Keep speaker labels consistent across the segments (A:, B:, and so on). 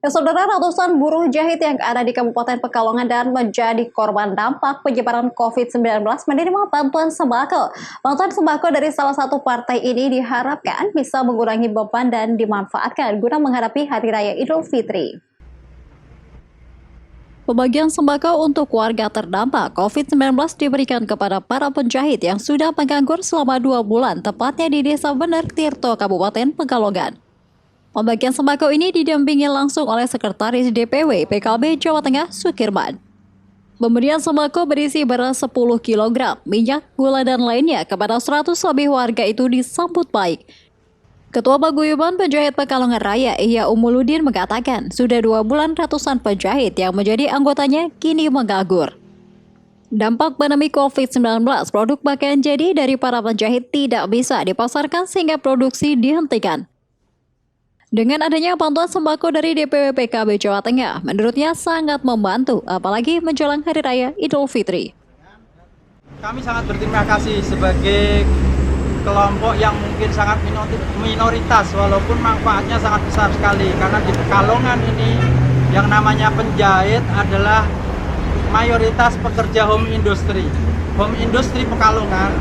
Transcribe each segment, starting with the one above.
A: Saudara, ratusan buruh jahit yang ada di Kabupaten Pekalongan dan menjadi korban dampak penyebaran COVID-19 menerima bantuan sembako. Bantuan sembako dari salah satu partai ini diharapkan bisa mengurangi beban dan dimanfaatkan guna menghadapi Hari Raya Idul Fitri. Pembagian sembako untuk warga terdampak COVID-19 diberikan kepada para penjahit yang sudah menganggur selama 2 bulan, tepatnya di Desa Bener, Tirto, Kabupaten Pekalongan. Pembagian sembako ini didampingi langsung oleh Sekretaris DPW PKB Jawa Tengah, Sukirman. Pemberian sembako berisi beras 10 kg, minyak, gula, dan lainnya kepada 100 lebih warga itu disambut baik. Ketua Paguyuban Penjahit Pekalongan Raya, Ihya Umuludin, mengatakan sudah 2 bulan ratusan penjahit yang menjadi anggotanya kini menganggur. Dampak pandemi COVID-19, produk pakaian jadi dari para penjahit tidak bisa dipasarkan sehingga produksi dihentikan. Dengan adanya bantuan sembako dari DPW PKB Jawa Tengah, menurutnya sangat membantu, apalagi menjelang Hari Raya Idul Fitri.
B: Kami sangat berterima kasih sebagai kelompok yang mungkin sangat minoritas, walaupun manfaatnya sangat besar sekali. Karena di Pekalongan ini yang namanya penjahit adalah mayoritas pekerja home industry. Home industry Pekalongan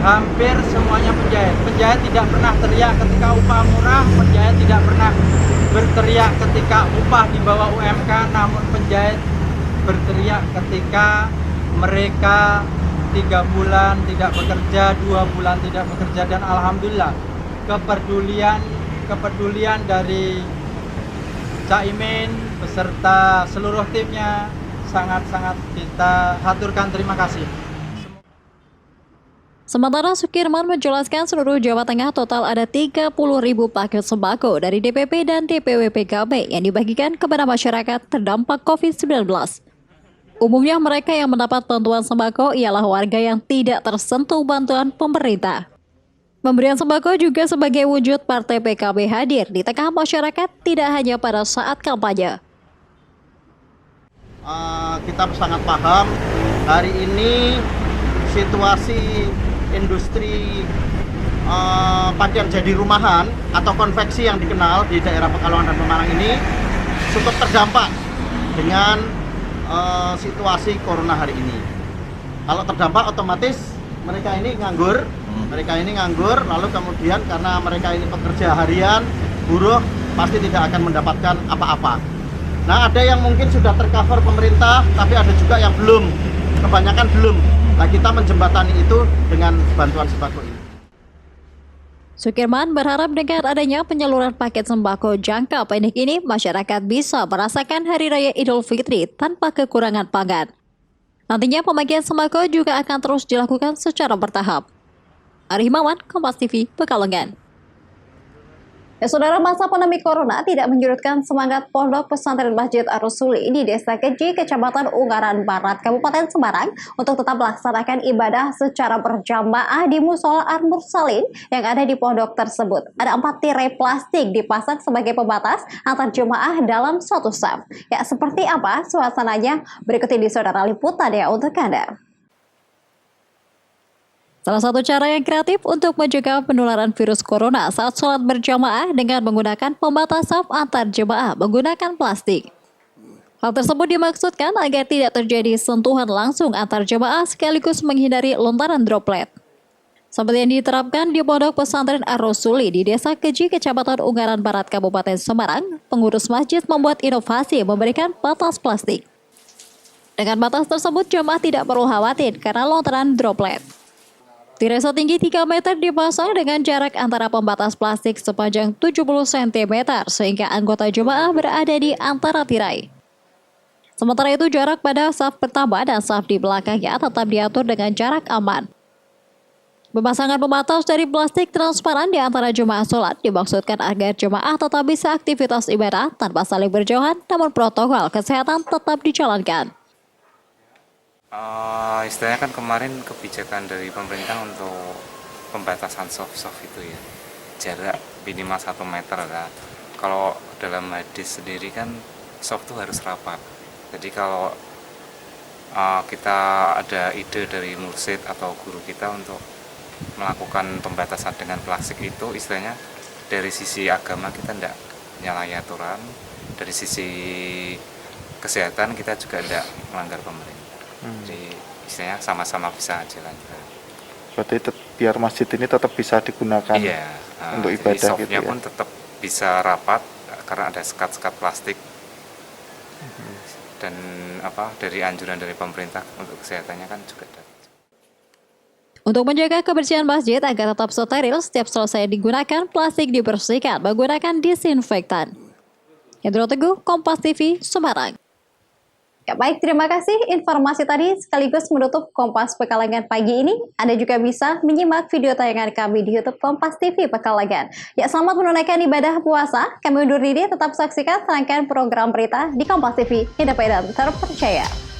B: hampir semuanya penjahit. Penjahit tidak pernah teriak ketika upah murah, penjahit tidak pernah berteriak ketika upah di bawah UMK, namun penjahit berteriak ketika mereka 3 bulan tidak bekerja, 2 bulan tidak bekerja, dan alhamdulillah kepedulian dari Caimin beserta seluruh timnya sangat-sangat kita haturkan terima kasih.
A: Sementara Sukirman menjelaskan seluruh Jawa Tengah total ada 30.000 paket sembako dari DPP dan DPW PKB yang dibagikan kepada masyarakat terdampak COVID-19. Umumnya mereka yang mendapat bantuan sembako ialah warga yang tidak tersentuh bantuan pemerintah. Pemberian sembako juga sebagai wujud partai PKB hadir di tengah masyarakat tidak hanya pada saat kampanye.
C: Kita sangat paham hari ini situasi industri pakaian jadi rumahan atau konveksi yang dikenal di daerah Pekalongan dan Pemalang ini cukup terdampak dengan situasi corona hari ini. Kalau terdampak otomatis mereka ini nganggur, lalu kemudian karena mereka ini pekerja harian, buruh, pasti tidak akan mendapatkan apa-apa. Nah, ada yang mungkin sudah tercover pemerintah, tapi ada juga yang belum, kebanyakan belum. Nah, kita menjembatani itu dengan bantuan sembako ini.
A: Sukirman berharap dengan adanya penyaluran paket sembako jangka pendek ini, masyarakat bisa merasakan Hari Raya Idul Fitri tanpa kekurangan pangan. Nantinya pembagian sembako juga akan terus dilakukan secara bertahap. Ari Himawan, Kompas TV, Pekalongan. Saudara, masa pandemi corona tidak menyurutkan semangat Pondok Pesantren Masjid Ar-Rasuli di Desa Keji, Kecamatan Ungaran Barat, Kabupaten Semarang untuk tetap melaksanakan ibadah secara berjamaah di Musola Ar-Mursalin yang ada di pondok tersebut. Ada 4 tirai plastik dipasang sebagai pembatas antar jemaah dalam suatu saf. Ya, seperti apa suasananya? Berikut ini saudara liputan ya untuk Anda. Salah satu cara yang kreatif untuk mencegah penularan virus corona saat sholat berjamaah dengan menggunakan pembatas saf antar jemaah menggunakan plastik. Hal tersebut dimaksudkan agar tidak terjadi sentuhan langsung antar jemaah sekaligus menghindari lontaran droplet. Seperti yang diterapkan di Pondok Pesantren Ar-Rasuli di Desa Keji, Kecamatan Ungaran Barat, Kabupaten Semarang, pengurus masjid membuat inovasi memberikan batas plastik. Dengan batas tersebut, jemaah tidak perlu khawatir karena lontaran droplet. Tirai setinggi 3 meter dipasang dengan jarak antara pembatas plastik sepanjang 70 cm sehingga anggota jemaah berada di antara tirai. Sementara itu jarak pada saf pertama dan saf di belakangnya tetap diatur dengan jarak aman. Pemasangan pembatas dari plastik transparan di antara jemaah sholat dimaksudkan agar jemaah tetap bisa aktivitas ibadah tanpa saling berjauhan, namun protokol kesehatan tetap dijalankan.
D: Istilahnya kan kemarin kebijakan dari pemerintah untuk pembatasan soft itu ya, jarak minimal 1 meter kan. Kalau dalam hadis sendiri kan soft itu harus rapat. Jadi kalau kita ada ide dari mursyid atau guru kita untuk melakukan pembatasan dengan plastik itu, istilahnya dari sisi agama kita nyalahi aturan. Dari sisi kesehatan kita juga tidak melanggar pemerintah. Jadi istilahnya sama-sama bisa jalan.
E: Berarti biar masjid ini tetap bisa digunakan
D: Iya,
E: untuk
D: jadi
E: ibadah gitu
D: softnya
E: ya.
D: pun tetap bisa rapat karena ada sekat-sekat plastik. Dan dari anjuran dari pemerintah untuk kesehatannya kan juga ada.
A: Untuk menjaga kebersihan masjid agar tetap steril, setiap selesai digunakan, plastik dibersihkan menggunakan disinfektan. Hendro Teguh, Kompas TV, Semarang. Ya, baik, terima kasih informasi tadi sekaligus menutup Kompas Pekalongan pagi ini. Anda juga bisa menyimak video tayangan kami di YouTube Kompas TV Pekalongan. Ya, selamat menunaikan ibadah puasa. Kami undur diri, tetap saksikan serangkaian program berita di Kompas TV, independen terpercaya.